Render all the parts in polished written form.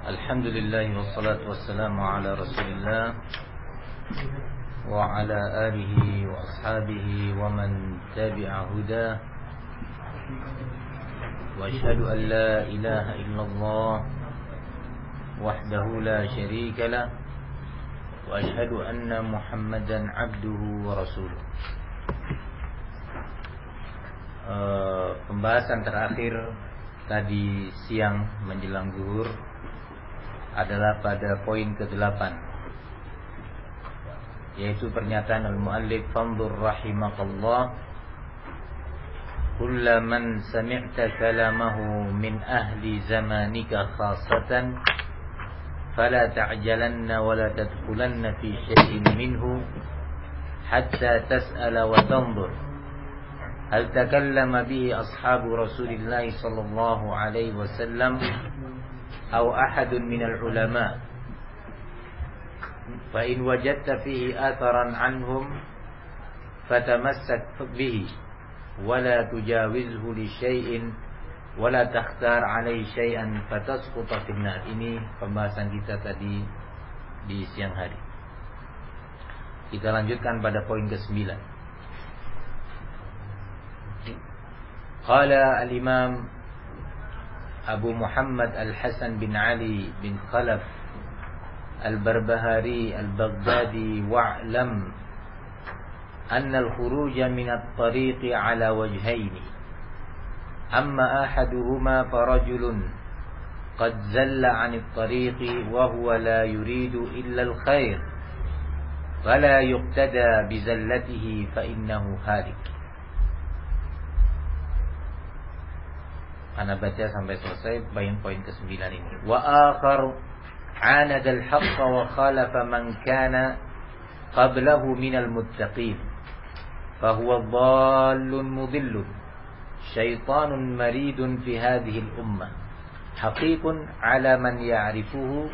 Alhamdulillah wassalatu wassalamu ala Rasulillah wa ala alihi wa ashabihi wa man tabi'a hudah. Wa asyhadu an la ilaha illallah wahdahu la syarika lah wa asyhadu anna Muhammadan abduhu wa rasuluh. Pembahasan terakhir tadi siang menjelang zuhur adalah pada poin ke-8, yaitu pernyataan al-muallif fanzur rahimakallah kulla man sami'ta kalamahu min ahli zamanika khassatan fala ta'jalanna wa la tadkhulanna fi syai'in minhu hatta tas'ala wa tanzur hal takallama bihi ashabu Rasulillah sallallahu alaihi wasallam أو أحد من العلماء فإن وجدت فيه آثرا عنهم فتمسك به ولا تجاوزه لشيء ولا تختار عليه شيئا فتسقط في النار. Ini pembahasan kita tadi di siang hari. Kita lanjutkan pada poin ke-9. Qala al-Imam Abu Muhammad Al-Hasan bin Ali bin Khalaf Al-Barbahari Al-Baghdadi wa'lam anna al-khuruja min at-tariqi ala wajhaini amma ahaduhuma farajulun qad zalla 'an at-tariqi wa huwa la yuridu illa al-khair fala yuqtada bi zallatihi fa innahu halik. Ana baca sampai selesai poin ke-9 ini. Wa akhar anada al-haqq wa khalafa man kana qablahu minal muttaqin fa huwa dhallun mudillun syaitanun maridun fi hadhihi al-ummah haqiqun ala man ya'rifuhu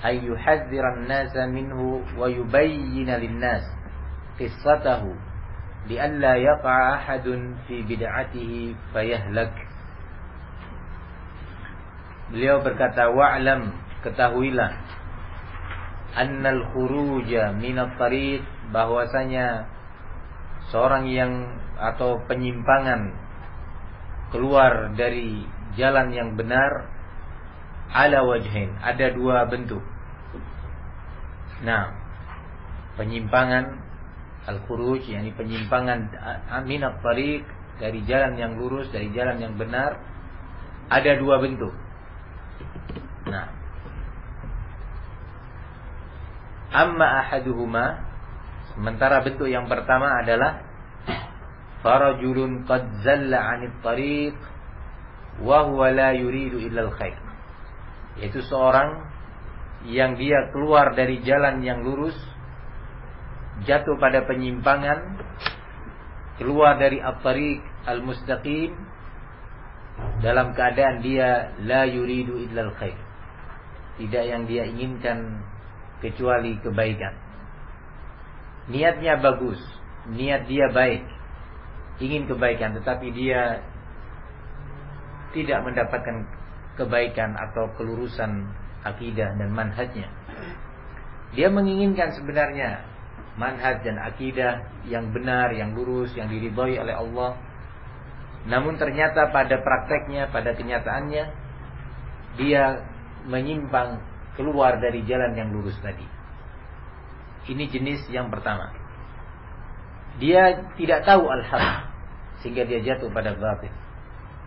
ay yuhadhdhira an-nasa minhu wa yubayyana lin-nas qissatahu li alla yaqa'a ahadun fi bid'atihi fayahlak. Beliau berkata, wa'lam, ketahuilah, annal khuruja minat tariq, bahwasanya seorang yang atau penyimpangan keluar dari jalan yang benar ala wajhain, ada dua bentuk. Nah, penyimpangan al-khuruj, yakni penyimpangan minat tariq, dari jalan yang lurus, dari jalan yang benar, ada dua bentuk. Nah, amma ahaduhuma, sementara bentuk yang pertama adalah farajulun qad zalla 'anit tariq wa huwa la yuridu illa al-khair, yaitu seorang yang dia keluar dari jalan yang lurus, jatuh pada penyimpangan, keluar dari at-tariq al-mustaqim dalam keadaan dia la yuridu illa al-khair, tidak yang dia inginkan kecuali kebaikan. Niatnya bagus, niat dia baik, ingin kebaikan, tetapi dia tidak mendapatkan kebaikan atau kelurusan akidah dan manhajnya. Dia menginginkan sebenarnya manhaj dan akidah yang benar, yang lurus, yang diridhai oleh Allah, namun ternyata pada prakteknya, pada kenyataannya, dia menyimpang keluar dari jalan yang lurus tadi. Ini jenis yang pertama. Dia tidak tahu al-haq, sehingga dia jatuh pada batil.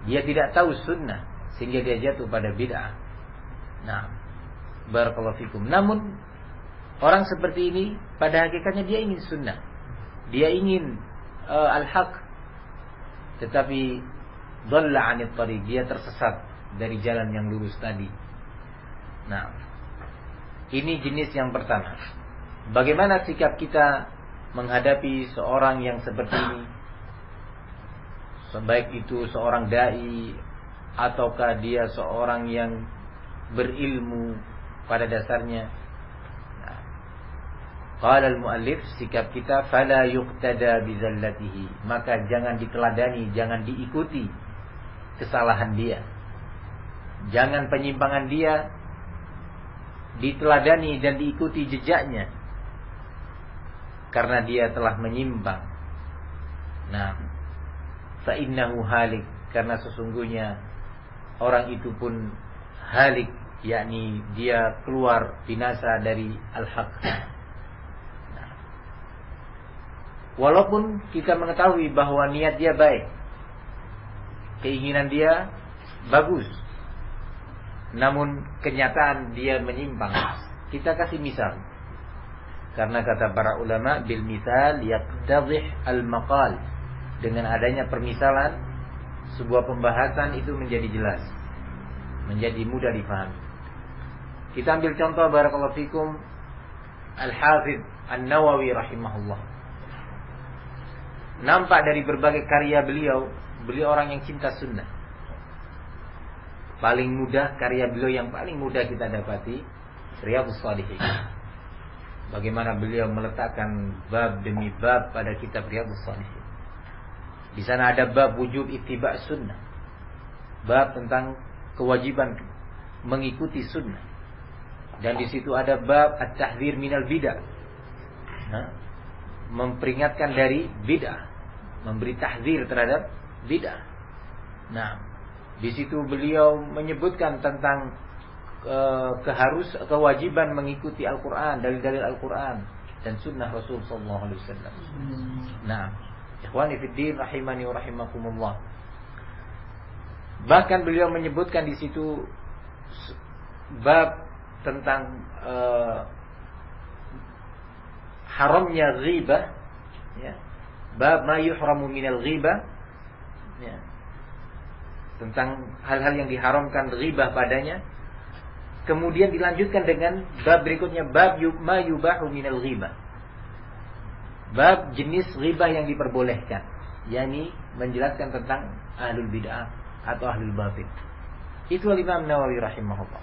Dia tidak tahu sunnah, sehingga dia jatuh pada bid'ah. Nah, barakallahu fikum. Namun orang seperti ini pada hakikatnya dia ingin sunnah, dia ingin al-haq, tetapi dhalla 'anit tariq, dia tersesat dari jalan yang lurus tadi. Nah, ini jenis yang pertama. Bagaimana sikap kita menghadapi seorang yang seperti ini? Sebaik itu seorang dai ataukah dia seorang yang berilmu pada dasarnya. Nah, qala al-muallif, sikap kita fala yuqtada bi zallatihi, maka jangan diteladani, jangan diikuti kesalahan dia. Jangan penyimpangan dia diteladani dan diikuti jejaknya, karena dia telah menyimpang. Nah, fa innahu halik, karena sesungguhnya orang itu pun halik, yakni dia keluar binasa dari al-haq. Nah, walaupun kita mengetahui bahwa niat dia baik, keinginan dia bagus, namun kenyataan dia menyimpang. Kita kasih misal, karena kata para ulama, bil misal yaqtadhih al maqal. Dengan adanya permisalan, sebuah pembahasan itu menjadi jelas, menjadi mudah difahami. Kita ambil contoh, barakallahu fikum, Al-Hafidz An-Nawawi rahimahullah. Nampak dari berbagai karya beliau orang yang cinta sunnah. Paling mudah, karya beliau yang paling mudah kita dapati Riyadhus Shalihin. Bagaimana beliau meletakkan bab demi bab pada kitab Riyadhus Shalihin. Di sana ada bab wujub ittiba' sunnah, bab tentang kewajiban mengikuti sunnah. Dan di situ ada bab at-tahdzir minal bid'ah, memperingatkan dari bid'ah, memberi tahdzir terhadap bid'ah. Nah, di situ beliau menyebutkan tentang kewajiban mengikuti Al-Quran, dalil-dalil Al-Quran dan sunnah Rasul sallallahu alaihi wasallam. Nah, ikhwani fiddin rahimani wa rahimakumullah. Bahkan beliau menyebutkan di situ bab tentang haramnya ghibah, ya. Bab ma yuhramu minal ghibah, ya. Tentang hal-hal yang diharamkan ghibah padanya. Kemudian dilanjutkan dengan bab berikutnya, bab ma yubahu minal ghibah, bab jenis ghibah yang diperbolehkan, yakni menjelaskan tentang ahlul bid'ah atau ahlul batil. Itu Imam Nawawi rahimahullah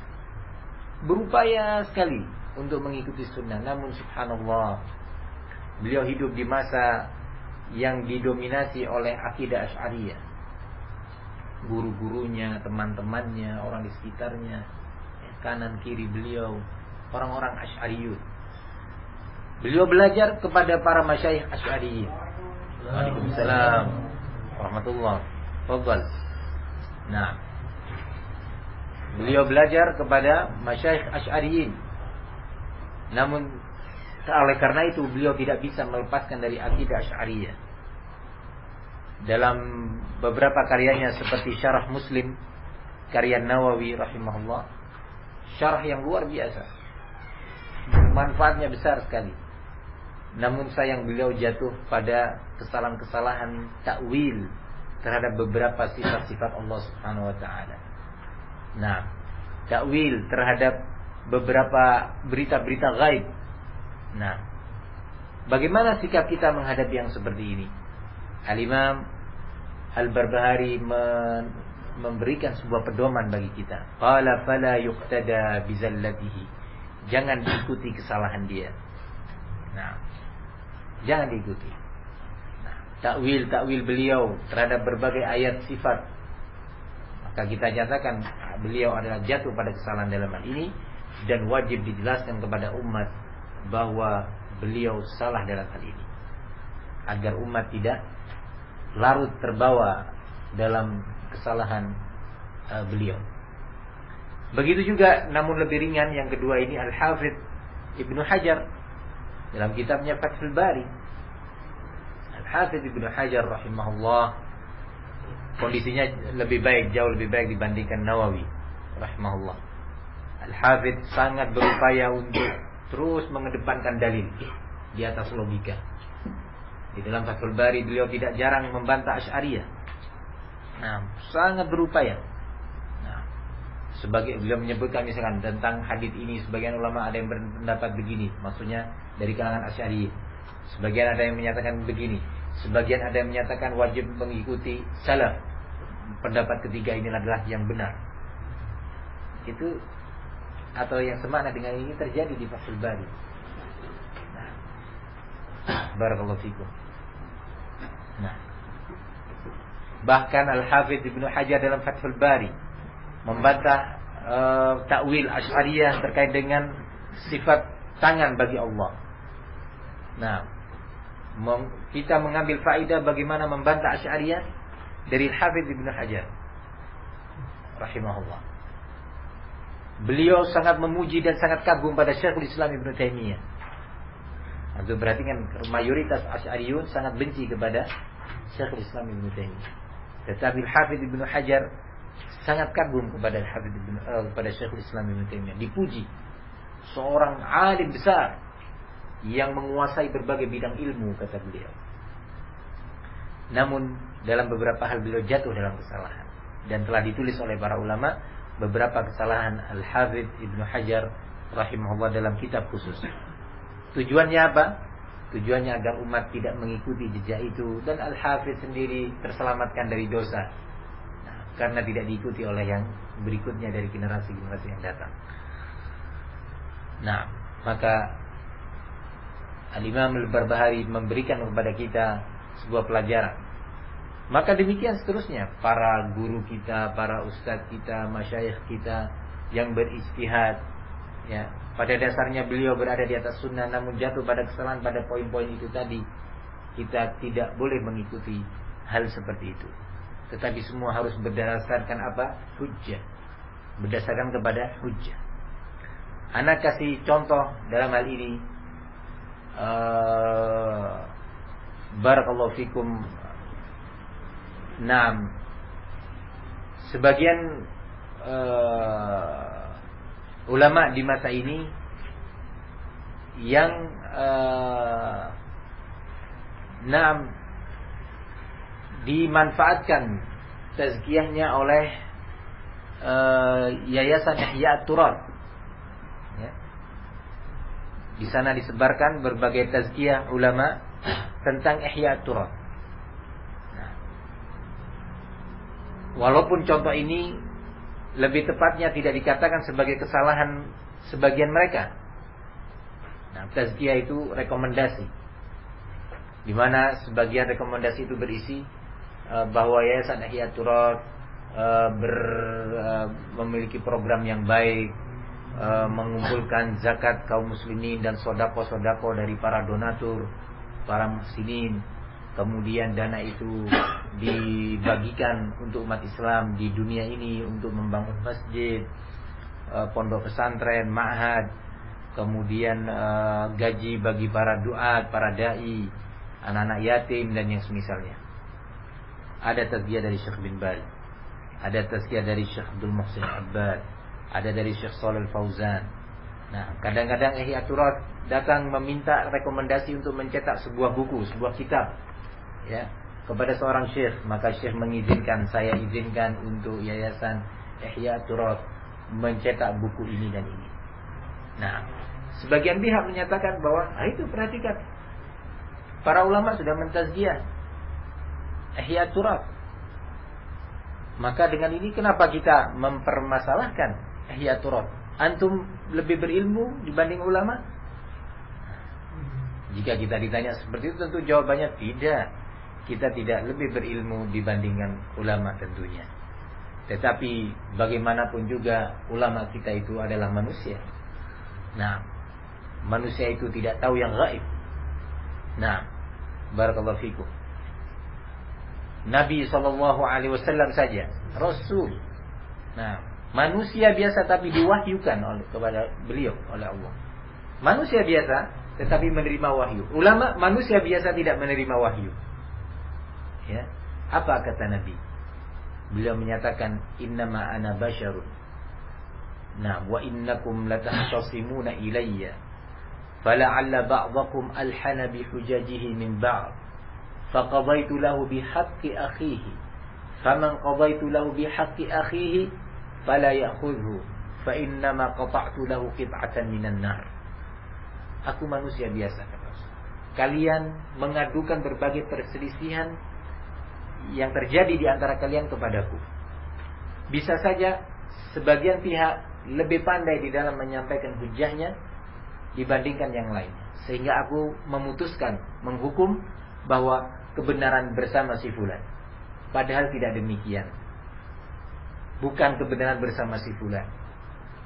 berupaya sekali untuk mengikuti sunnah. Namun subhanallah, beliau hidup di masa yang didominasi oleh akidah Asy'ariyah. Guru-gurunya, teman-temannya, orang di sekitarnya, kanan kiri beliau orang-orang Asy'ariyun. Beliau belajar kepada para masyayikh Asy'ariyyin. Waalaikumsalam warahmatullahi wabarakatuh. Nah, beliau belajar kepada masyayikh Asy'ariyyin. Namun oleh karena itu beliau tidak bisa melepaskan dari akidah Asy'ariyah. Dalam beberapa karyanya seperti Syarah Muslim karya Nawawi rahimahullah, syarah yang luar biasa, manfaatnya besar sekali. Namun sayang beliau jatuh pada kesalahan-kesalahan takwil terhadap beberapa sifat-sifat Allah Subhanahu wa taala. Nah, takwil terhadap beberapa berita-berita gaib. Nah, bagaimana sikap kita menghadapi yang seperti ini? Al-Imam Al-Barbahari memberikan sebuah pedoman bagi kita. Qala fala yuqtada bizallatihi. Jangan diikuti kesalahan dia. Nah, jangan diikuti. Nah, takwil beliau terhadap berbagai ayat sifat, maka kita nyatakan beliau adalah jatuh pada kesalahan dalam hal ini, dan wajib dijelaskan kepada umat bahwa beliau salah dalam hal ini, agar umat tidak larut terbawa dalam kesalahan beliau. Begitu juga, namun lebih ringan, yang kedua ini Al-Hafidz Ibnu Hajar dalam kitabnya Fathul Bari. Al-Hafidz Ibnu Hajar rahimahullah kondisinya lebih baik, jauh lebih baik dibandingkan Nawawi rahimahullah. Al-Hafidz sangat berupaya untuk terus mengedepankan dalil di atas logika. Di dalam Fathul Bari beliau tidak jarang membantah Asy'ariyah. Nah, sangat berupaya. Nah, sebagai beliau menyebutkan misalkan tentang hadis ini, sebagian ulama ada yang berpendapat begini, maksudnya dari kalangan Asy'ariyah. Sebagian ada yang menyatakan begini, sebagian ada yang menyatakan wajib mengikuti salaf. Pendapat ketiga ini adalah yang benar. Itu atau yang semakna dengan ini terjadi di Fathul Bari. Nah, barakallahu fikum. Nah, bahkan Al-Hafidz Ibnu Hajar dalam Fathul Bari membantah takwil Asy'ariyah terkait dengan sifat tangan bagi Allah. Nah, kita mengambil faedah bagaimana membantah Asy'ariyah dari Hafidz Ibnu Hajar rahimahullah. Beliau sangat memuji dan sangat kagum pada Syekhul Islam Ibnu Taimiyah. Itu berarti kan mayoritas Asy'ariyun sangat benci kepada Syekhul Islam Ibnu Taimiyah. Tetapi Hafidz Ibnu Hajar sangat kagum kepada kepada Syekhul Islam Ibnu Taimiyah. Dipuji seorang alim besar yang menguasai berbagai bidang ilmu, kata beliau. Namun dalam beberapa hal beliau jatuh dalam kesalahan, dan telah ditulis oleh para ulama beberapa kesalahan Al-Hafidz Ibnu Hajar rahimahullah dalam kitab khusus. Tujuannya apa? Tujuannya agar umat tidak mengikuti jejak itu, dan Al-Hafidz sendiri terselamatkan dari dosa, karena tidak diikuti oleh yang berikutnya dari generasi-generasi yang datang. Nah, maka Al-Imam Al-Barbahari memberikan kepada kita sebuah pelajaran. Maka demikian seterusnya, para guru kita, para ustadz kita, masyayikh kita yang berijtihad, ya, pada dasarnya beliau berada di atas sunnah, namun jatuh pada kesalahan pada poin-poin itu tadi. Kita tidak boleh mengikuti hal seperti itu, tetapi semua harus berdasarkan apa? Hujjah. Berdasarkan kepada hujjah. Anak kasih contoh dalam hal ini. Barakallahu fikum. Naam. Sebagian ulama di masa ini yang dimanfaatkan tazkiyahnya oleh Yayasan Ihya At-Turab. Ya. Di sana disebarkan berbagai tazkiyah ulama tentang Ihya At-Turab. Nah, walaupun contoh ini lebih tepatnya tidak dikatakan sebagai kesalahan sebagian mereka. Nah, tazkiyah itu rekomendasi, di mana sebagian rekomendasi itu berisi bahwa Yayasan Ihya At-Turab memiliki program yang baik, mengumpulkan zakat kaum muslimin dan sodako-sodako dari para donatur, para muhsinin. Kemudian dana itu dibagikan untuk umat Islam di dunia ini, untuk membangun masjid, pondok pesantren, ma'had. Kemudian gaji bagi para duat, para dai, anak-anak yatim dan yang semisalnya. Ada tazkiyah dari Syekh bin Baz, ada tazkiyah dari Syekh Abdul Muhsin Abbad, ada dari Syekh Shalih Fauzan. Nah, kadang-kadang Ihya At-Turab datang meminta rekomendasi untuk mencetak sebuah buku, sebuah kitab, ya, kepada seorang syekh. Maka syekh mengizinkan, saya izinkan untuk Yayasan Ihya At-Turab mencetak buku ini dan ini. Nah, sebagian pihak menyatakan bahwa itu perhatikan, para ulama sudah mentazkiyah Ihya At-Turab. Maka dengan ini kenapa kita mempermasalahkan Ihya At-Turab? Antum lebih berilmu dibanding ulama? Jika kita ditanya seperti itu, tentu jawabannya tidak. Kita tidak lebih berilmu dibandingkan ulama tentunya. Tetapi bagaimanapun juga ulama kita itu adalah manusia. Nah, manusia itu tidak tahu yang gaib. Nah, barakallahu fikum. Nabi SAW saja, Rasul. Nah, manusia biasa tapi diwahyukan kepada beliau oleh Allah. Manusia biasa tetapi menerima wahyu. Ulama manusia biasa tidak menerima wahyu. Ya, apa kata Nabi? Beliau menyatakan, innama ana basyarun. Nah, wa innakum latahtasimuna ilayya. Fala'alla ba'dakum alhana bihujajihi min ba'd. فقضيت له بحق أخيه فمن قضيت له بحق أخيه فلا يأخذه فإنما قطعت له قطعة من النار. Aku manusia biasa, kalian mengadukan berbagai perselisihan yang terjadi di antara kalian kepadaku. Bisa saja sebagian pihak lebih pandai di dalam menyampaikan hujahnya dibandingkan yang lain, sehingga aku memutuskan, menghukum bahwa kebenaran bersama si fulan. Padahal tidak demikian. Bukan kebenaran bersama si fulan.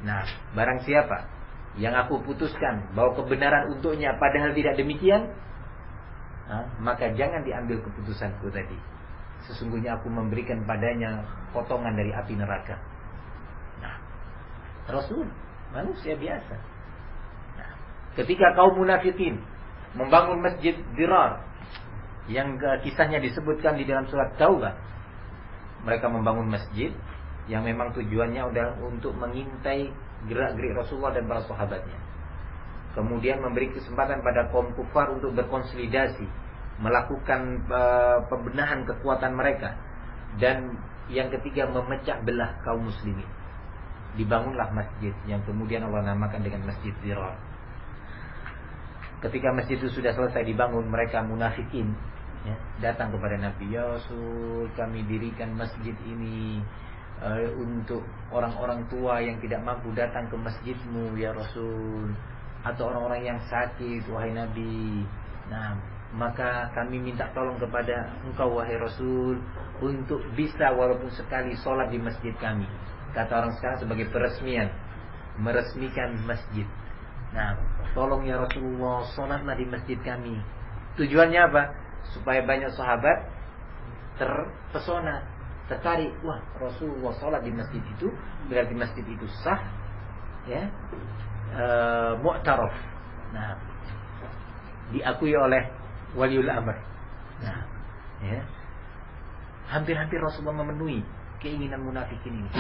Nah, barang siapa yang aku putuskan bahwa kebenaran untuknya padahal tidak demikian, maka jangan diambil keputusanku tadi. Sesungguhnya aku memberikan padanya potongan dari api neraka. Nah, Rasul manusia biasa. Nah, ketika kaum munafikin membangun masjid Dirar yang kisahnya disebutkan di dalam surat Taubah, mereka membangun masjid yang memang tujuannya adalah untuk mengintai gerak-gerik Rasulullah dan para sahabatnya. Kemudian memberi kesempatan pada kaum kufar untuk berkonsolidasi, melakukan pembenahan kekuatan mereka. Dan yang ketiga, memecah belah kaum muslimin. Dibangunlah masjid yang kemudian Allah namakan dengan Masjid Dirar. Ketika masjid itu sudah selesai dibangun, mereka munafikin datang kepada Nabi, ya Rasul, kami dirikan masjid ini untuk orang-orang tua yang tidak mampu datang ke masjidmu ya Rasul, atau orang-orang yang sakit wahai Nabi. Nah, maka kami minta tolong kepada engkau wahai Rasul untuk bisa walaupun sekali sholat di masjid kami. Kata orang sekarang sebagai peresmian, meresmikan masjid. Nah, tolong ya Rasulullah, sholatlah di masjid kami. Tujuannya apa? Supaya banyak sahabat terpesona, tertarik. Wah, Rasulullah sholat di masjid itu, berarti masjid itu sah, ya, mu'taraf. Nah, diakui oleh waliul amr. Nah, ya, hampir-hampir Rasulullah memenuhi keinginan munafikin ini.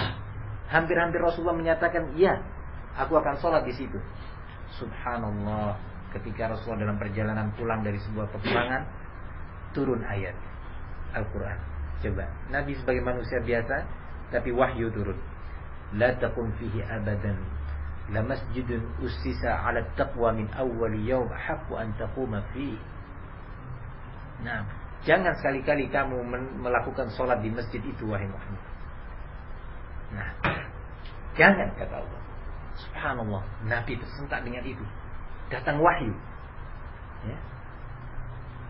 Hampir-hampir Rasulullah menyatakan, ya, aku akan sholat di situ. Subhanallah, ketika Rasulullah dalam perjalanan pulang dari sebuah peperangan, turun ayat Al-Quran. Coba, Nabi sebagai manusia biasa, tapi wahyu turun. La taqum fihi abadan, la masjidun ussisa ala taqwa min awwali yawm haqqu an taquma fihi. Nah, jangan sekali-kali kamu melakukan sholat di masjid itu wahai Muhammad. Nah, jangan, kata Allah. Subhanallah, Nabi tersentak dengan itu. Datang wahyu, ya.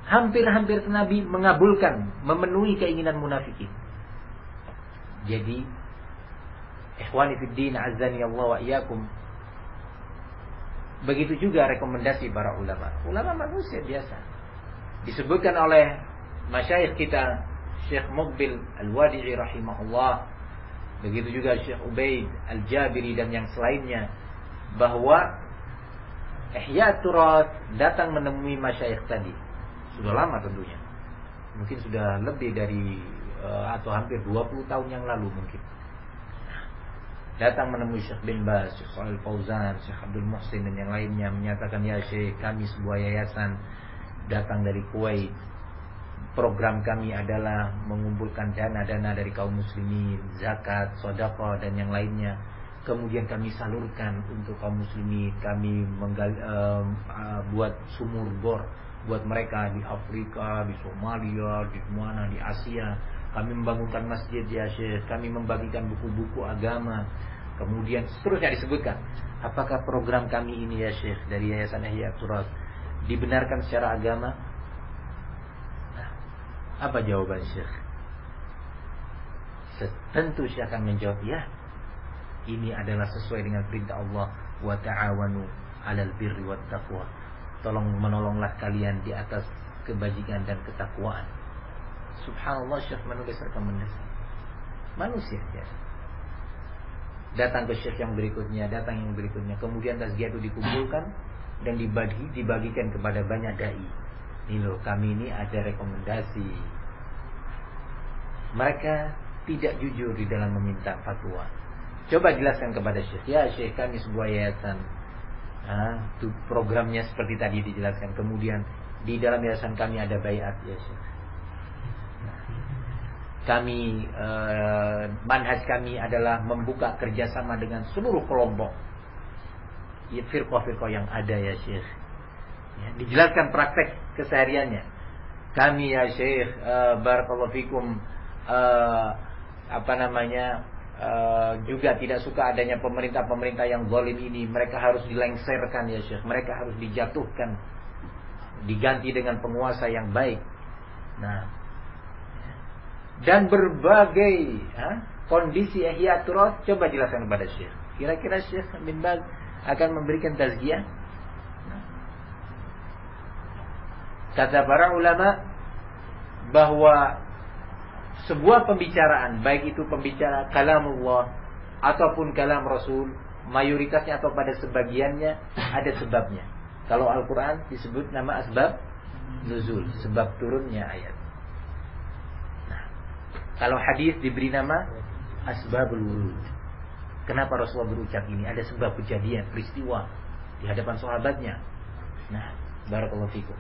Hampir-hampir Nabi mengabulkan, memenuhi keinginan munafikin. Jadi, ikhwani fid din, azani Allah wa iyyakum. Begitu juga rekomendasi para ulama. Ulama manusia biasa. Disebutkan oleh masyayikh kita, Syekh Muqbil Al-Wadi'i rahimahullah, begitu juga Syekh Ubaid Al-Jabiri dan yang selainnya, bahwa Ihya Turas datang menemui masyayikh tadi. Sudah lama tentunya. Mungkin sudah lebih dari atau hampir 20 tahun yang lalu mungkin. Datang menemui Syekh bin Baz, Syekh Shalih Fauzan, Syekh Abdul Muhsin dan yang lainnya, menyatakan, ya Syekh, kami sebuah yayasan datang dari Kuwait. Program kami adalah mengumpulkan dana-dana dari kaum muslimin, zakat, sedekah dan yang lainnya. Kemudian kami salurkan untuk kaum muslimin. Kami buat sumur bor buat mereka di Afrika, di Somalia, di mana, di Asia. Kami membangunkan masjid ya Syekh. Kami membagikan buku-buku agama. Kemudian seterusnya disebutkan. Apakah program kami ini ya Syekh dari Yayasan Ihya Turas dibenarkan secara agama? Nah, apa jawaban Syekh? Tentu Syekh akan menjawab, ya, ini adalah sesuai dengan perintah Allah, wa ta'awanu 'alal birri wat taqwa. Tolong menolonglah kalian di atas kebajikan dan ketakwaan. Subhanallah, Syekh menulis rekomendasi. Manusia biasa. Datang ke Syekh yang berikutnya, datang yang berikutnya. Kemudian tazkiyah itu dikumpulkan dan dibagikan kepada banyak dai. Ini loh, kami ini ada rekomendasi. Mereka tidak jujur di dalam meminta fatwa. Coba jelaskan kepada Syekh, ya Syekh, kami sebuah yayasan. Itu programnya seperti tadi dijelaskan. Kemudian di dalam yayasan kami ada baiat ya Syekh. Kami manhaj kami adalah membuka kerjasama dengan seluruh kelompok, ya, firqah-firqah yang ada ya Syekh. Ya, dijelaskan praktek kesehariannya. Kami ya Syekh, barakallahu fikum, juga tidak suka adanya pemerintah-pemerintah yang zalim ini. Mereka harus dilengserkan ya Syekh. Mereka harus dijatuhkan, diganti dengan penguasa yang baik. Nah, dan berbagai kondisi Ihya Turas coba jelaskan kepada Syekh. Kira-kira Syekh bin Baz akan memberikan tazkiyah. Kata para ulama bahwa sebuah pembicaraan, baik itu pembicara kalamullah ataupun kalam Rasul, mayoritasnya atau pada sebagiannya ada sebabnya. Kalau Al-Quran disebut nama asbab nuzul, sebab turunnya ayat. Nah, kalau hadis diberi nama asbabul wurud. Kenapa Rasulullah berucap ini? Ada sebab kejadian, peristiwa di hadapan sahabatnya. Nah, barakallahu fikum.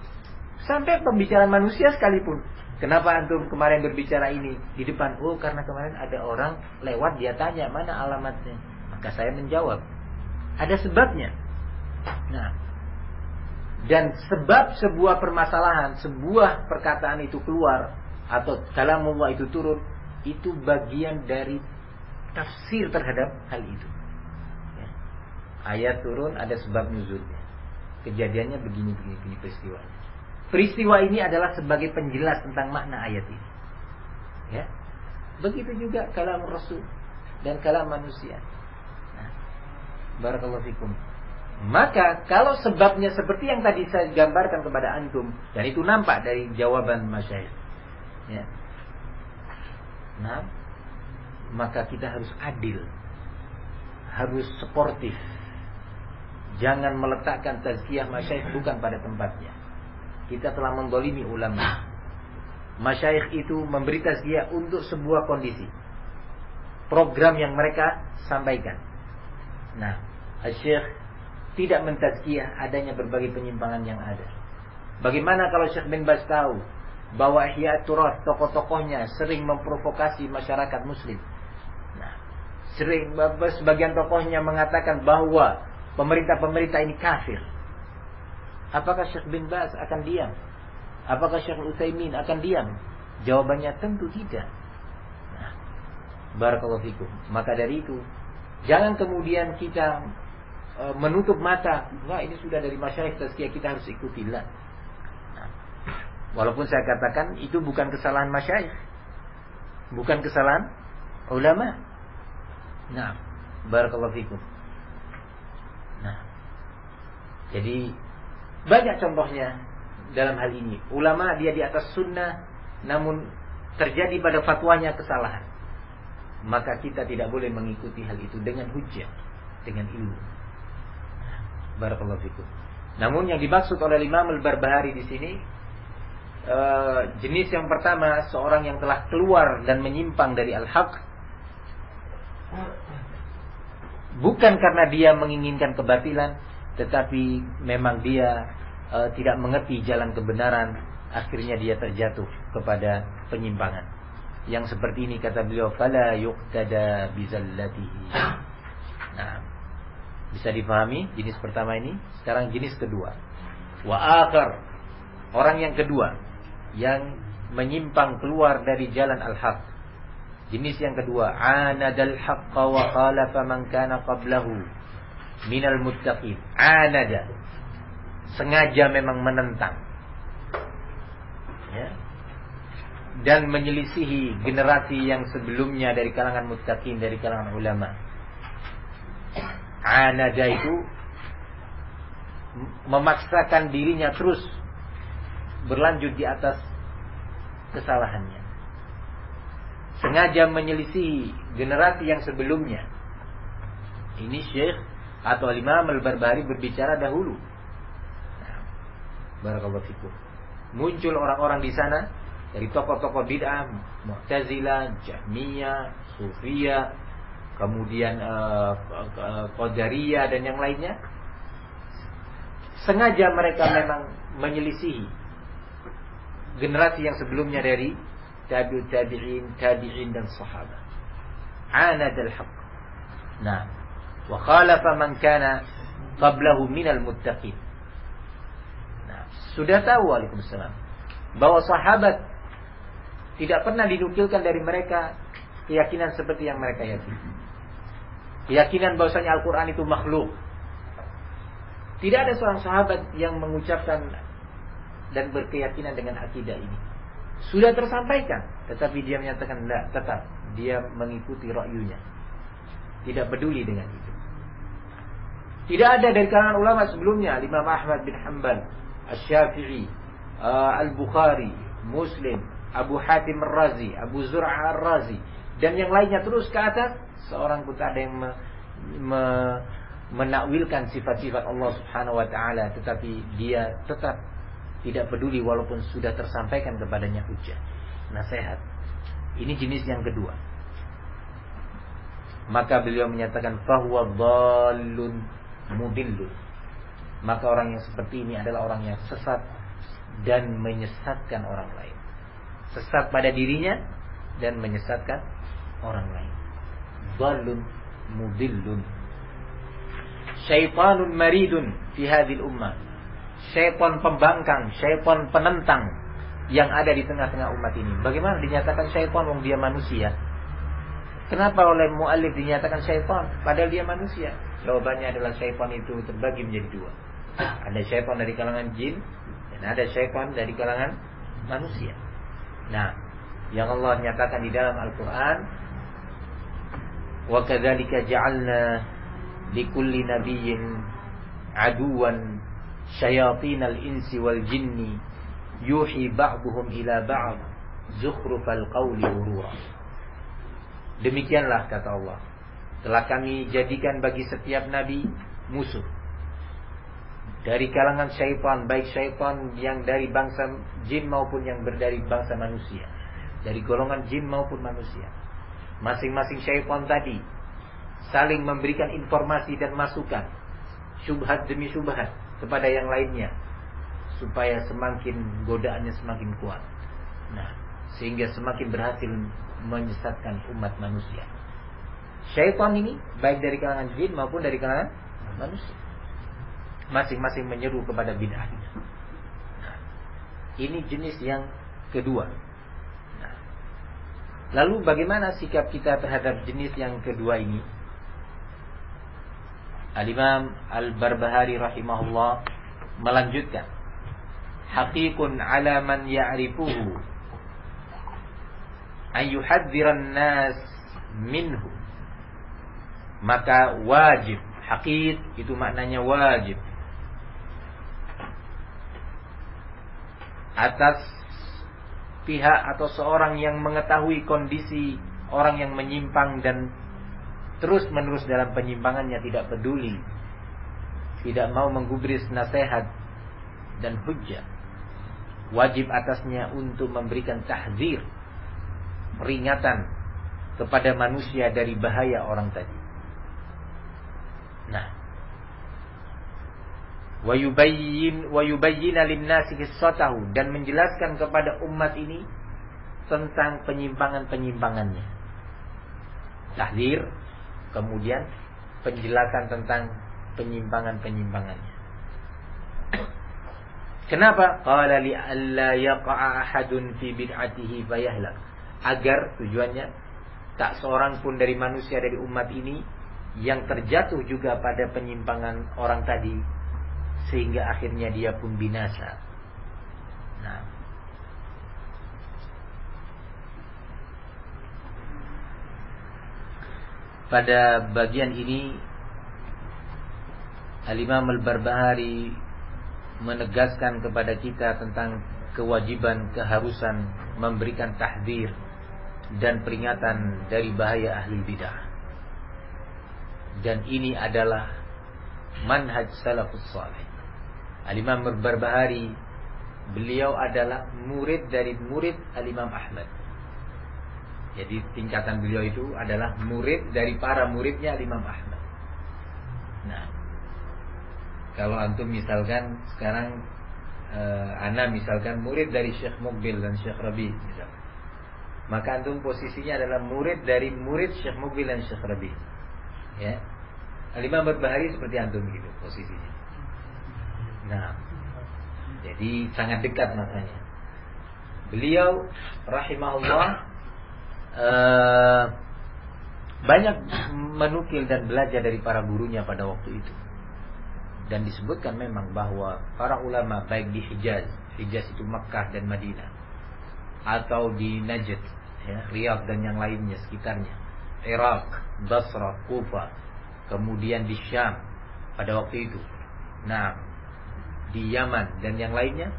Sampai pembicaraan manusia sekalipun. Kenapa antum kemarin berbicara ini di depan? Oh, karena kemarin ada orang lewat, dia tanya mana alamatnya. Maka saya menjawab. Ada sebabnya. Nah, dan sebab sebuah permasalahan, sebuah perkataan itu keluar atau kalamullah itu turun, itu bagian dari tafsir terhadap hal itu. Ya. Ayat turun ada sebab nuzulnya. Kejadiannya begini peristiwanya. Peristiwa ini adalah sebagai penjelas tentang makna ayat ini. Ya. Begitu juga kalam Rasul dan kalam manusia. Nah, barakallahu fikum. Maka kalau sebabnya seperti yang tadi saya gambarkan kepada antum, dan itu nampak dari jawaban masyayikh. Ya. Nah, maka kita harus adil, harus sportif. Jangan meletakkan tazkiyah masyayikh bukan pada tempatnya. Kita telah mendolimi ulama. Masyayikh itu memberi tazkiyah untuk sebuah kondisi, program yang mereka sampaikan. Nah, Syekh tidak mentazkiyah adanya berbagai penyimpangan yang ada. Bagaimana kalau Syekh bin Baz tahu bahwa Ihya Turas tokoh-tokohnya sering memprovokasi masyarakat muslim? Sering sebagian tokohnya mengatakan bahwa pemerintah-pemerintah ini kafir. Apakah Syekh bin Baz akan diam? Apakah Syekh Utsaimin akan diam? Jawabannya tentu tidak. Nah, barakallahu fikum. Maka dari itu, jangan kemudian kita menutup mata. Wah, ini sudah dari masyayikh tazkiyah, kita harus ikutilah. Nah, walaupun saya katakan itu bukan kesalahan masyayikh, bukan kesalahan ulama. Nah, barakallahu fikum. Nah, jadi banyak contohnya dalam hal ini. Ulama dia di atas sunnah, namun terjadi pada fatwanya kesalahan. Maka kita tidak boleh mengikuti hal itu dengan hujjah, dengan ilmu. Barakallahu fikum. Namun yang dimaksud oleh Imam Al-Barbahari di sini, jenis yang pertama, seorang yang telah keluar dan menyimpang dari al-haq, bukan karena dia menginginkan kebatilan, tetapi memang dia tidak mengerti jalan kebenaran, akhirnya dia terjatuh kepada penyimpangan. Yang seperti ini kata beliau, fala yuqtada bizallatihi. Nah, bisa dipahami jenis pertama ini. Sekarang jenis kedua. Wa akhar, orang yang kedua yang menyimpang keluar dari jalan al-haq. Jenis yang kedua, anadal haqqa wa khalafa man kana qablahu minal muttaqin. Anada, sengaja memang menentang, ya, dan menyelisihi generasi yang sebelumnya dari kalangan muttaqin, dari kalangan ulama. Anada itu memaksakan dirinya terus berlanjut di atas kesalahannya, sengaja menyelisihi generasi yang sebelumnya. Ini Syekh atau Imam Al-Barbahari berbicara dahulu. Nah, barakallahu fikum. Muncul orang-orang di sana dari tokoh-tokoh bid'ah, Mu'tazilah, Jahmiyah, Sufiyah, kemudian Qadariyah dan yang lainnya. Sengaja mereka memang menyelisihi generasi yang sebelumnya dari tabi'in dan sahabat. Anadal haqq. Nah, wa khalafa man kana qablahu minal muttaqin. Nah, sudah tahu, waalaikumsalam, bahwa sahabat tidak pernah dinukilkan dari mereka keyakinan seperti yang mereka yakini. Keyakinan bahwasanya Al-Quran itu makhluk. Tidak ada seorang sahabat yang mengucapkan dan berkeyakinan dengan akidah ini. Sudah tersampaikan, tetapi dia menyatakan tidak, tetap dia mengikuti ra'yunya, tidak peduli dengan itu. Tidak ada dari kalangan ulama sebelumnya, Imam Ahmad bin Hanbal, Asy-Syafi'i, Al-Bukhari, Muslim, Abu Hatim Ar-Razi, Abu Zur'ah Ar-Razi, dan yang lainnya terus ke atas. Seorang pun tak ada yang menakwilkan sifat-sifat Allah Subhanahu wa taala, tetapi dia tetap tidak peduli walaupun sudah tersampaikan kepadanya hujjah, nasihat. Ini jenis yang kedua. Maka beliau menyatakan fahuwa dhallun mudillun. Maka orang yang seperti ini adalah orang yang sesat dan menyesatkan orang lain. Sesat pada dirinya dan menyesatkan orang lain. Dhallun mudillun. Syaitanun maridun fi hadhil ummah. Syaitan pembangkang, syaitan penentang yang ada di tengah-tengah umat ini. Bagaimana dinyatakan syaitan wong dia manusia? Kenapa oleh muallif dinyatakan syaitan padahal dia manusia? Jawabannya adalah syaitan itu terbagi menjadi dua. Ada syaitan dari kalangan jin dan ada syaitan dari kalangan manusia. Nah, yang Allah nyatakan di dalam Al-Qur'an, wa kadzalika ja'alna likulli nabiyyin aduwan syayatinal insi wal jinni yuhi ba'duhum ila ba'd zukhrufal qawli ghurura. Demikianlah kata Allah, telah kami jadikan bagi setiap nabi musuh dari kalangan syaitan, baik syaitan yang dari bangsa jin maupun yang dari bangsa manusia, dari golongan jin maupun manusia. Masing-masing syaitan tadi saling memberikan informasi dan masukan, syubhat demi syubhat kepada yang lainnya, supaya semakin godaannya semakin kuat. Nah, sehingga semakin berhasil menyesatkan umat manusia. Syaitan ini baik dari kalangan jin maupun dari kalangan manusia, masing-masing menyeru kepada bid'ah. Nah, ini jenis yang kedua. Nah, lalu bagaimana sikap kita terhadap jenis yang kedua ini? Al-Imam Al-Barbahari rahimahullah melanjutkan, haqiqun ala man ya'rifuhu an yuhadziran nas minhu. Maka wajib, haqiq itu maknanya wajib, atas pihak atau seorang yang mengetahui kondisi orang yang menyimpang dan terus menerus dalam penyimpangannya, tidak peduli, tidak mau menggubris nasihat dan hujjah. Wajib atasnya untuk memberikan tahdzir, peringatan kepada manusia dari bahaya orang tadi. Nah, wa yubayyin lin-nasi qissatahu, dan menjelaskan kepada umat ini tentang penyimpangan-penyimpangannya. Tahdzir, kemudian penjelasan tentang penyimpangan-penyimpangannya. Kenapa? Qala li alla yaqa'a ahadun fi bid'atihi fayahlak. Agar tujuannya tak seorang pun dari manusia dari umat ini yang terjatuh juga pada penyimpangan orang tadi, sehingga akhirnya dia pun binasa. Nah, pada bagian ini Al-Imam Al-Barbahari menegaskan kepada kita tentang kewajiban, keharusan memberikan tahdzir dan peringatan dari bahaya ahli bidah. Dan ini adalah manhaj salafus salih. Al-Imam Al-Barbahari, beliau adalah murid dari murid Al-Imam Ahmad. Jadi tingkatan beliau itu adalah murid dari para muridnya Al-Imam Ahmad. Nah, kalau antum misalkan sekarang ana misalkan murid dari Syekh Muqbil dan Syekh Rabi misalkan, maka antum posisinya adalah murid dari murid Syekh Muqbil dan Syekh Rabi. Ya, Al-Imam Barbahari seperti antum gitu posisinya. Nah, jadi sangat dekat masanya. Beliau rahimahullah banyak menukil dan belajar dari para gurunya pada waktu itu. Dan disebutkan memang bahwa para ulama baik di Hijaz itu Makkah dan Madinah, atau di Najd, ya, Riyadh dan yang lainnya sekitarnya, Irak, Basra, Kufa, kemudian di Syam, pada waktu itu. Nah, di Yaman dan yang lainnya,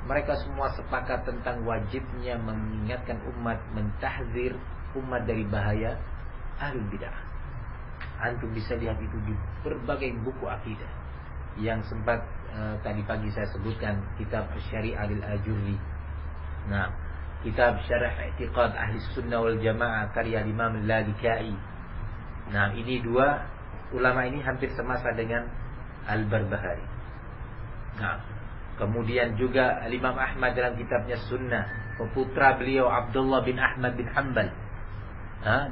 mereka semua sepakat tentang wajibnya mengingatkan umat, mentahzir umat dari bahaya ahlul bidah. Antum bisa lihat itu di berbagai buku akidah yang sempat tadi pagi saya sebutkan, kitab Syariah al-Ajurri. Nah, kitab Syarah I'tiqad Ahli Sunnah wal Jamaah karya Imam Al-Lalikai. Nah, ini dua ulama ini hampir semasa dengan Al-Barbahari. Nah, kemudian juga Imam Ahmad dalam kitabnya Sunnah, peputra beliau Abdullah bin Ahmad bin Hanbal,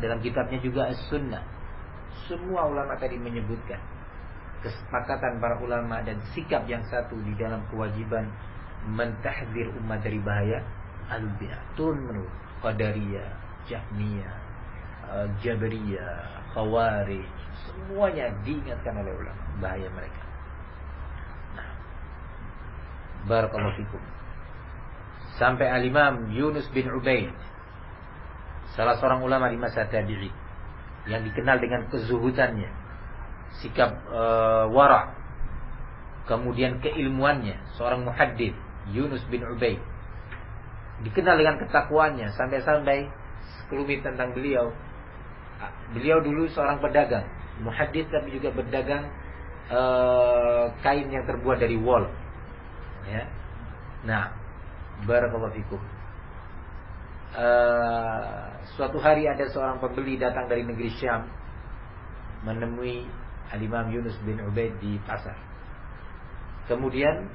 dalam kitabnya juga As-Sunnah. Semua ulama tadi menyebutkan kesepakatan para ulama dan sikap yang satu di dalam kewajiban mentahdzir umat dari bahaya al-bidah. Turun menurun Qadariyah, Jahmiyah, Jabariyah, Khawarij, semuanya diingatkan oleh ulama bahaya mereka. Nah, barakallahu fikum. Sampai al-Imam Yunus bin Ubaid, salah seorang ulama di masa tabi'i yang dikenal dengan kezuhudannya, sikap wara', kemudian keilmuannya, seorang muhaddits, Yunus bin Ubaid, dikenal dengan ketakwaannya, sampai-sampai sekelumit tentang beliau. Beliau dulu seorang pedagang, muhaddits tapi juga berdagang kain yang terbuat dari wol. Ya. Nah, barakallahu fikum. Suatu hari ada seorang pembeli datang dari negeri Syam menemui Al-Imam Yunus bin Ubaid di pasar. Kemudian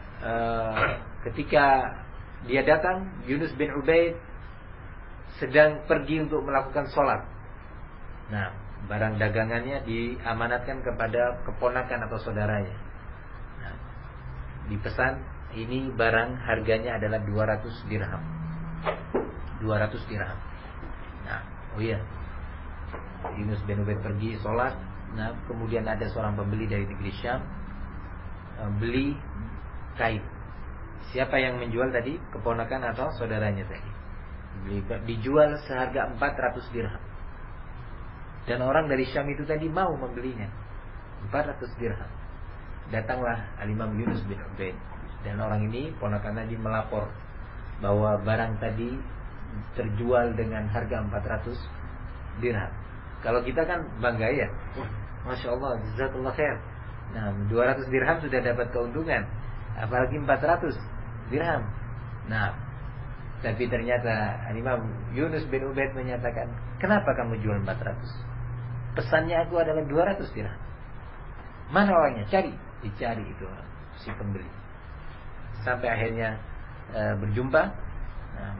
ketika dia datang, Yunus bin Ubaid sedang pergi untuk melakukan sholat. Nah, barang dagangannya diamanatkan kepada keponakan atau saudaranya. Nah, dipesan, ini barang harganya adalah 200 dirham. 200 dirham. Nah, oh iya, Yunus bin Ubaid pergi sholat. Nah, kemudian ada seorang pembeli dari negeri Syam beli kain. Siapa yang menjual tadi? Keponakan atau saudaranya tadi. Dijual seharga 400 dirham. Dan orang dari Syam itu tadi mau membelinya 400 dirham. Datanglah Al-Imam Yunus bin Ubaid, dan orang ini ponakan tadi melapor bahwa barang tadi terjual dengan harga 400 dirham. Kalau kita kan bangga ya, Masya Allah, jazakallah khair. Nah, 200 dirham sudah dapat keuntungan, apalagi 400 dirham. Nah, tapi ternyata Imam Yunus bin Ubaid menyatakan, kenapa kamu jual 400? Pesannya aku adalah 200 dirham. Mana orangnya? Cari. Dicari itu si pembeli. Sampai akhirnya berjumpa. Nah,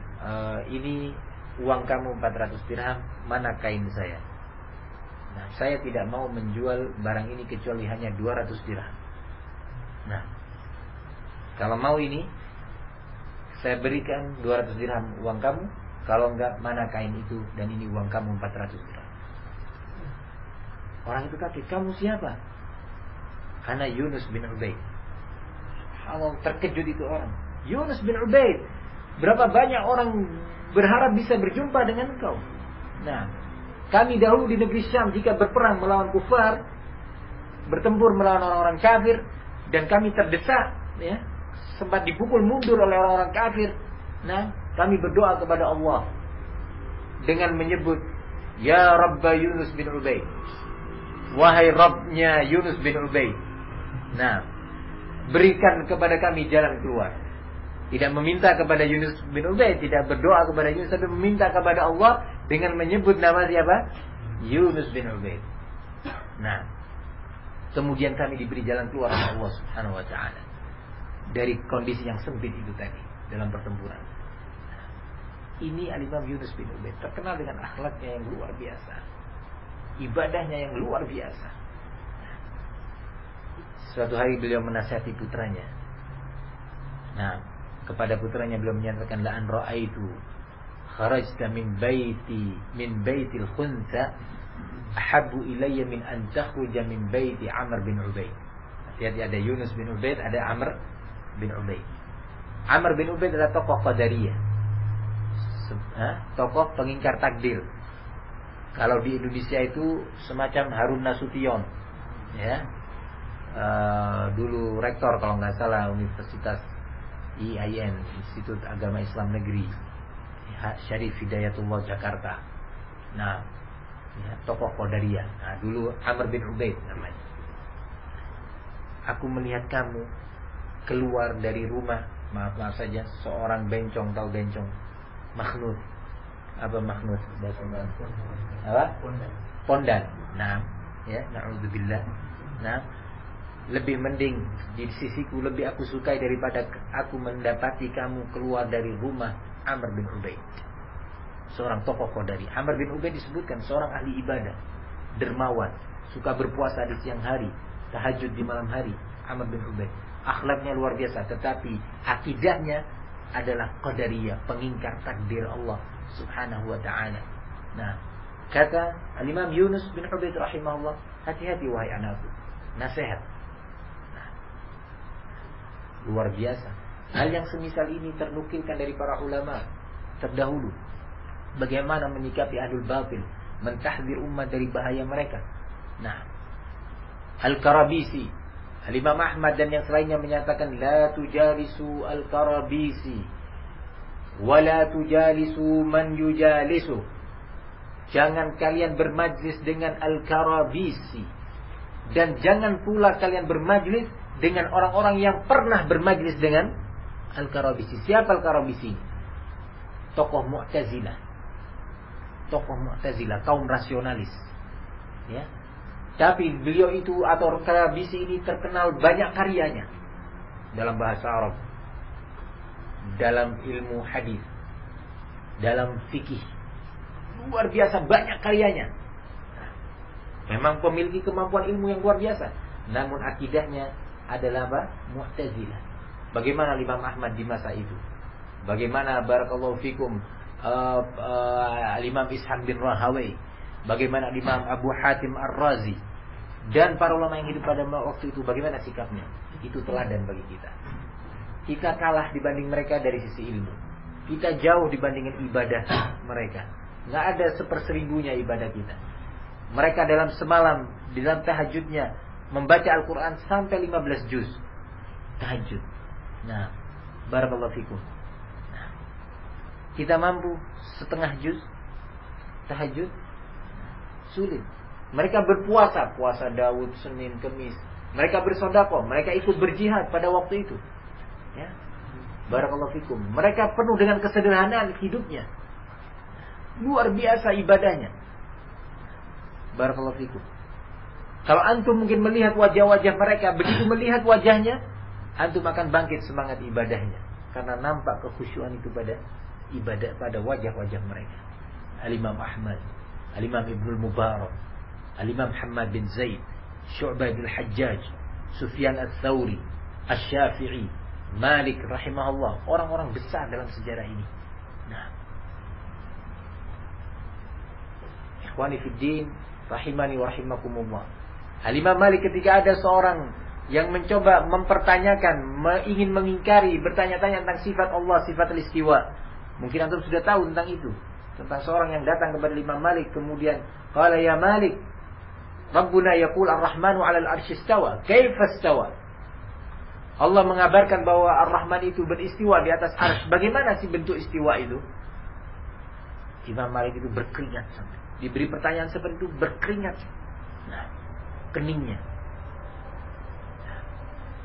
ini uang kamu 400 dirham, mana kain saya? Nah, saya tidak mau menjual barang ini kecuali hanya 200 dirham. Nah, kalau mau ini, saya berikan 200 dirham uang kamu. Kalau enggak, mana kain itu, dan ini uang kamu 400 dirham. Orang itu kaget, kamu siapa? Ana Yunus bin Ubaid. Allah, terkejut itu orang. Yunus bin Ubaid, berapa banyak orang berharap bisa berjumpa dengan engkau. Nah, kami dahulu di negeri Syam jika berperang melawan kufar, bertempur melawan orang-orang kafir, dan kami terdesak, ya, sempat dipukul mundur oleh orang-orang kafir. Nah, kami berdoa kepada Allah dengan menyebut, Ya Rabba Yunus bin Ubaid, wahai Rabbnya Yunus bin Ubaid. Nah, berikan kepada kami jalan keluar. Tidak meminta kepada Yunus bin Ubaid, tidak berdoa kepada Yunus, tapi meminta kepada Allah dengan menyebut nama siapa? Yunus bin Ubaid. Nah, kemudian kami diberi jalan keluar oleh Allah Subhanahu wa taala dari kondisi yang sempit itu tadi dalam pertempuran. Ini Al-Imam Yunus bin Ubaid terkenal dengan akhlaknya yang luar biasa, ibadahnya yang luar biasa. Suatu hari beliau menasihati putranya. Nah, kepada putranya beliau menyatakan, la an ra'aitu kharajta min baitil khunsa ahabbu ilayya min an takhruja min baiti Amr bin Ubaid. Hati-hati, ada Yunus bin Ubaid, ada Amr bin Ubaid. Amr bin Ubaid adalah tokoh Qadariyah, tokoh pengingkar takdir. Kalau di Indonesia itu semacam Harun Nasution, ya, dulu rektor kalau nggak salah Universitas IAIN, Institut Agama Islam Negeri, Syarif Hidayatullah Jakarta. Nah, ya, tokoh Qadariyah. Nah, dulu Amr bin Ubaid namanya. Aku melihat kamu keluar dari rumah, maaf saja, seorang bencong, tahu bencong? Makhnut. Apa makhnut? Apa? Pondan. Nah, ya, na'udzubillah. Nah, lebih mending di sisiku, lebih aku sukai daripada aku mendapati kamu keluar dari rumah Amr bin Ubaid, seorang tokoh Qadari. Amr bin Ubaid disebutkan seorang ahli ibadah, dermawan, suka berpuasa di siang hari, tahajud di malam hari. Amr bin Ubaid akhlaknya luar biasa, tetapi akidahnya adalah Qadariyah, pengingkar takdir Allah Subhanahu wa ta'ala. Nah, kata Al-Imam Yunus bin Ubaid rahimahullah, hati-hati wahai anakku, nasihat. Nah, luar biasa. Hal yang semisal ini ternukilkan dari para ulama terdahulu. Bagaimana menyikapi ahlul batil, mentahdzir umat dari bahaya mereka. Nah, Al-Karabisi, Al-Imam Ahmad dan yang selainnya menyatakan la tujalisu Al-Karabisi wa la tujalisu man yujalisu. Jangan kalian bermajlis dengan Al-Karabisi, dan jangan pula kalian bermajlis dengan orang-orang yang pernah bermajlis dengan Al-Karabisi. Siapa Al-Karabisi? Tokoh Mu'tazilah. Tokoh Mu'tazilah, kaum rasionalis. Ya. Tapi beliau itu atau Al-Karabisi ini terkenal banyak karyanya dalam bahasa Arab, dalam ilmu hadis, dalam fikih. Luar biasa banyak karyanya. Memang memiliki kemampuan ilmu yang luar biasa. Namun akidahnya adalah apa? Mu'tazilah. Bagaimana Imam Ahmad di masa itu? Bagaimana barakallahu fikum Imam Ishaq bin Rahawai? Bagaimana Imam Abu Hatim Ar-Razi? Dan para ulama yang hidup pada waktu itu, bagaimana sikapnya? Itu teladan bagi kita. Kita kalah dibanding mereka dari sisi ilmu. Kita jauh dibandingkan ibadah mereka. Nggak ada seperseribunya ibadah kita. Mereka dalam semalam, dalam tahajudnya, membaca Al-Quran sampai 15 juz tahajud. Nah, barakallahu fikum. Nah, kita mampu setengah juz tahajud? Sulit. Mereka berpuasa, puasa Daud, Senin, Kemis. Mereka bersedekah, mereka ikut berjihad pada waktu itu. Ya. Barakallahu fikum. Mereka penuh dengan kesederhanaan hidupnya. Luar biasa ibadahnya. Barakallahu fikum. Kalau antum mungkin melihat wajah-wajah mereka, begitu melihat wajahnya, antum akan bangkit semangat ibadahnya, karena nampak kekhusyuan itu pada ibadah, pada wajah-wajah mereka. Al-Imam Ahmad, Al-Imam Ibnul Mubarak, Al-Imam Muhammad bin Zaid, Syu'bah bin Hajjaj, Sufyan Ats-Tsauri, Asy-Syafi'i, Malik rahimahullah, orang-orang besar dalam sejarah ini. Nah, ikhwani fid din, rahimani wa rahimakumullah. Al-Imam Malik ketika ada seorang yang mencoba mempertanyakan, ingin mengingkari, bertanya-tanya tentang sifat Allah, sifat al-istiwa. Mungkin antum sudah tahu tentang itu. Tentang seorang yang datang kepada Imam Malik, kemudian qala ya Malik, Rabbuna yaqul ar-Rahmanu 'alal 'arsy istawa, kaifa istawa? Allah mengabarkan bahwa Ar-Rahman itu beristiwa di atas arsy. Bagaimana sih bentuk istiwa itu? Imam Malik itu berkeringat sampai diberi pertanyaan seperti itu, berkeringat. Nah, keningnya.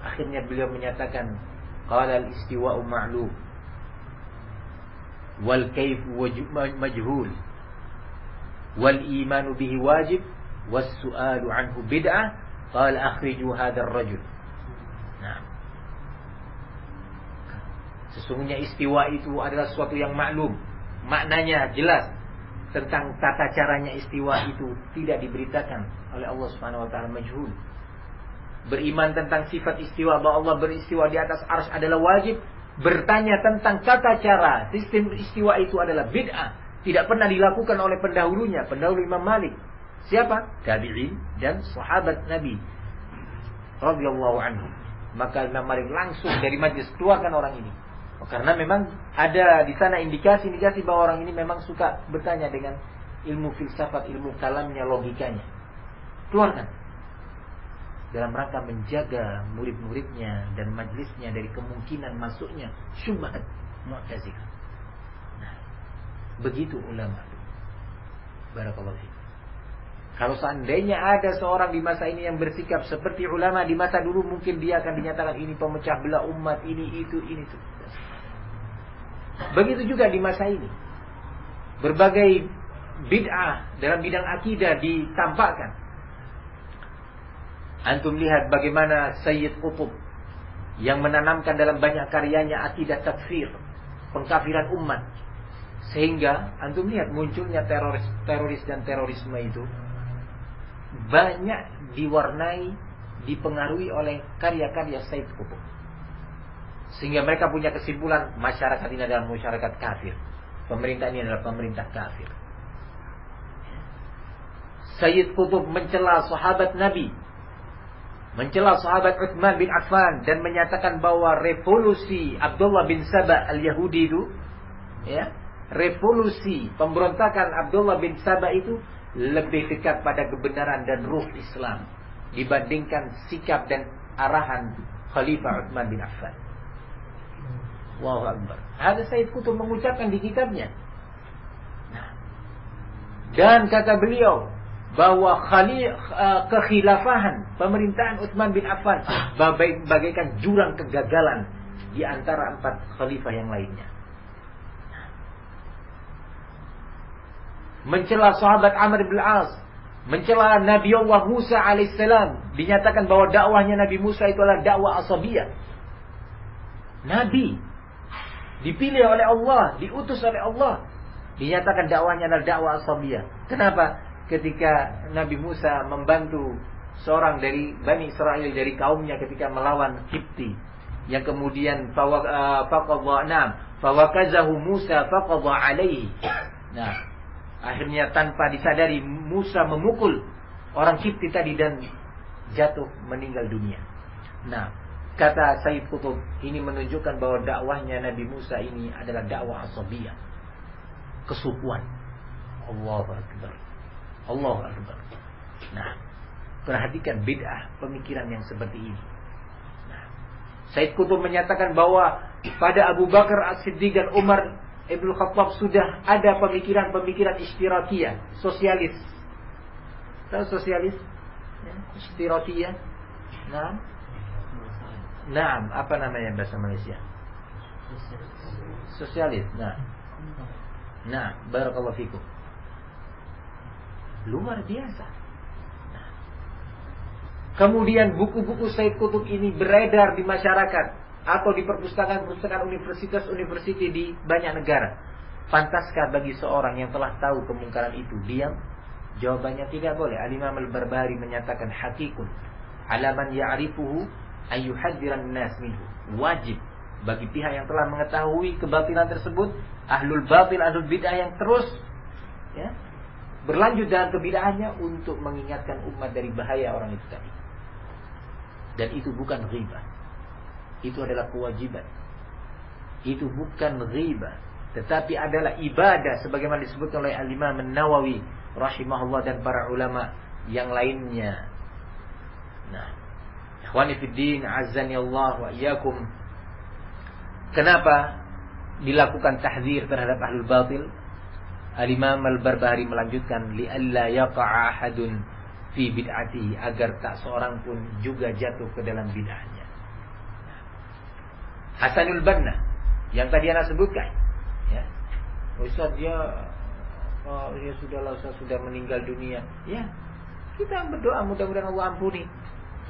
Akhirnya beliau menyatakan, qala al-istiwa'u ma'lum wal kayf majhul wal imanu bihi wajib was su'alu anhu bid'ah, qala akhriju hadzal rajul. Nah, sesungguhnya istiwa itu adalah sesuatu yang maklum, maknanya jelas. Tentang tata caranya istiwa itu tidak diberitakan oleh Allah Subhanahu wa taala, majhul. Beriman tentang sifat istiwa, bahwa Allah beristiwa di atas arsy adalah wajib. Bertanya tentang tata cara sistem istiwa itu adalah bid'ah, tidak pernah dilakukan oleh pendahulunya, pendahulu Imam Malik. Siapa? Tabi'in dan sahabat Nabi radhiyallahu anhu. Maka Imam Malik langsung dari majlis keluarkan orang ini. Karena memang ada di sana indikasi-indikasi bahwa orang ini memang suka bertanya dengan ilmu filsafat, ilmu kalamnya, logikanya. Keluarkan. dalam rangka menjaga murid-muridnya dan majlisnya dari kemungkinan masuknya syubhat Mu'tazilah. Nah, begitu ulama. Barakallahu fiik. Kalau seandainya ada seorang di masa ini yang bersikap seperti ulama di masa dulu, mungkin dia akan dinyatakan ini pemecah belah umat, ini itu. Begitu juga di masa ini. Berbagai bid'ah dalam bidang akidah ditampakkan. Antum lihat bagaimana Sayyid Qutb yang menanamkan dalam banyak karyanya akidah takfir, pengkafiran umat. Sehingga antum lihat munculnya teroris dan terorisme itu banyak diwarnai, dipengaruhi oleh karya-karya Sayyid Qutb. Sehingga mereka punya kesimpulan masyarakat ini adalah masyarakat kafir, pemerintah ini adalah pemerintah kafir. Sayyid Qutb mencela sahabat Nabi, mencela sahabat Utsman bin Affan, dan menyatakan bahwa revolusi Abdullah bin Saba al-Yahudi itu, ya, revolusi pemberontakan Abdullah bin Saba itu lebih dekat pada kebenaran dan ruh Islam dibandingkan sikap dan arahan Khalifah Utsman bin Affan. Allahu Akbar. Ada Sayyid Qutb mengucapkan di kitabnya. Nah, dan kata beliau bahwa kekhilafahan pemerintahan Utsman bin Affan bagaikan jurang kegagalan di antara 4 khalifah yang lainnya. Mencela sahabat Amr bin Al-As, mencela Nabi Allah Musa alaihissalam, dinyatakan bahwa dakwahnya Nabi Musa itu adalah dakwah asabiyah. Nabi dipilih oleh Allah, diutus oleh Allah, dinyatakan dakwahnya adalah dakwah asabiyah. Kenapa? Ketika Nabi Musa membantu seorang dari Bani Israel dari kaumnya ketika melawan Kipti, yang kemudian fawakazahu Musa faqadha alaihi. Nah, akhirnya tanpa disadari Musa memukul orang Kipti tadi dan jatuh meninggal dunia. Nah, kata Sayyid Qutb, ini menunjukkan bahwa dakwahnya Nabi Musa ini adalah dakwah asabiyah, kesukuan. Allahu Akbar. Allahu Akbar. Nah, perhatikan bid'ah pemikiran yang seperti ini. Nah, Sayyid Qutb menyatakan bahwa pada Abu Bakar As-Siddiq dan Umar Ibn Khattab sudah ada pemikiran-pemikiran ishtirakiyah, sosialis. Tahu sosialis? Ya, ishtirakiyah. Nah, apa namanya bahasa Malaysia? Sosialis. Nah, barakallahu fikum. Luar biasa. Nah, kemudian buku-buku Sayyid Qutb ini beredar di masyarakat atau di perpustakaan-perpustakaan universitas-universitas di banyak negara. Pantaskah bagi seorang yang telah tahu kemungkaran itu diam? Jawabannya tidak boleh. Al-Imam Al-Barbahari menyatakan hakikun ala man ya'rifuhu ayyuhadziran nas minhu. Wajib bagi pihak yang telah mengetahui kebatilan tersebut, ahlul batil, ahlul bid'ah yang terus berlanjut dalam kebid'ahannya, untuk mengingatkan umat dari bahaya orang itu tadi. Dan itu bukan ghibah. Itu adalah kewajiban. Itu bukan ghibah, tetapi adalah ibadah sebagaimana disebutkan oleh Al-Imam An-Nawawi rahimahullah dan para ulama yang lainnya. Nah, ikhwani fid din, azzani Allah wa iyyakum. Kenapa dilakukan tahdzir terhadap ahlul batil? Al-Imam Al-Barbahari melanjutkan, li'alla yaqa'a ahadun fi bid'atihi, agar tak seorang pun juga jatuh ke dalam bid'ahnya. Hasanul Banna yang tadi Anda sebutkan, ya. Ustaz, dia sudah meninggal dunia. Ya, kita berdoa mudah-mudahan Allah ampuni,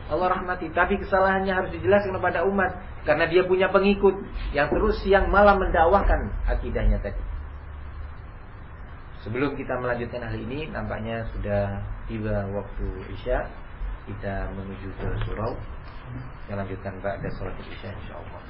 Allah rahmati, tapi kesalahannya harus dijelaskan kepada umat karena dia punya pengikut yang terus siang malam mendakwahkan akidahnya tadi. Sebelum kita melanjutkan hal ini, nampaknya sudah tiba waktu Isya. Kita menuju ke surau. Kita lanjutkan ba'da salat Isya insyaallah.